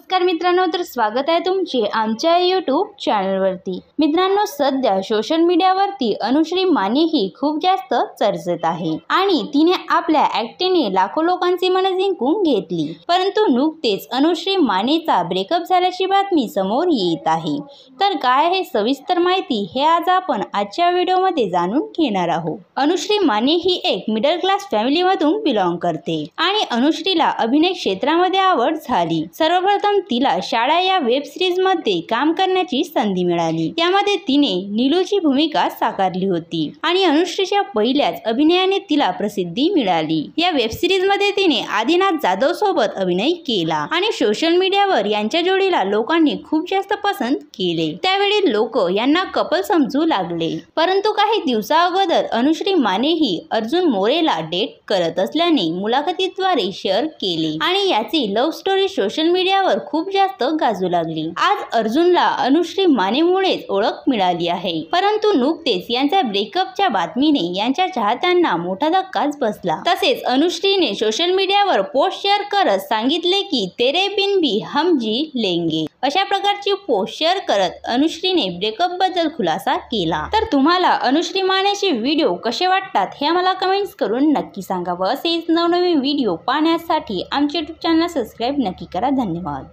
नमस्कार मित्रांनो, तर स्वागत आहे तुमचे आमच्या यूट्यूब चॅनलवरती। मित्रांनो, सध्या सोशल मीडियावरती अनुश्री माने ही खूप जास्त चर्चेत आहे आणि तिने आपल्या ॲक्टिंगने लाखो लोकांची मन जिंकून घेतली। परंतु नुकतेच अनुश्री मानेचा ब्रेकअप झाल्याची बातमी समोर येत आहे। तर काय आहे सविस्तर माहिती हे आज आपण आजच्या व्हिडिओमध्ये जाणून घेणार आहोत। अनुश्री माने ही एक मिडल क्लास फॅमिलीमधून बिलॉंग करते आणि अनुश्रीला अभिनय क्षेत्रामध्ये आवड झाली। सर्वप्रथम तिला शाळा या वेब सिरीज मध्ये काम करण्याची संधी मिळाली। त्यामध्ये तिने नीलूची भूमिका साकारली होती आणि अनुश्रीच्या पहिल्याच अभिनयाने तिला प्रसिद्धी मिळाली। या वेब सिरीज मध्ये तिने आदिनाथ जाधव सोबत अभिनय केला आणि सोशल मीडियावर यांच्या जोडीला लोकांनी खूप जास्त पसंत केले। त्यावेळी लोक यांना कपल समजू लागले। परंतु काही दिवसा अगोदर अनुश्री माने ही अर्जुन मोरेला डेट करत असल्याने मुलाखतीद्वारे शेअर केले आणि याची लव्ह स्टोरी सोशल मीडियावर खूप जास्त गाजू लागली। आज अर्जुनला अनुश्री मानेमुळेच ओळख मिळाली आहे। परंतु नुकतेच यांच्या ब्रेकअपच्या बातमीने यांच्या चाहत्यांना मोठा धक्काच बसला। तसेच अनुश्रीने सोशल मीडियावर पोस्ट शेअर करत सांगितले की तेरे बिन भी हम जी लेंगे। अशा प्रकारची पोस्ट शेअर करत अनुश्रीने ब्रेकअप बद्दल खुलासा केला। तर तुम्हाला अनुश्री मानेचे व्हिडिओ कसे वाटतात हे आम्हाला कमेंट्स करून नक्की सांगा व असेच नवनवीन व्हिडिओ पाहण्यासाठी आमचे यूट्यूब चॅनल सबस्क्राईब नक्की करा। धन्यवाद।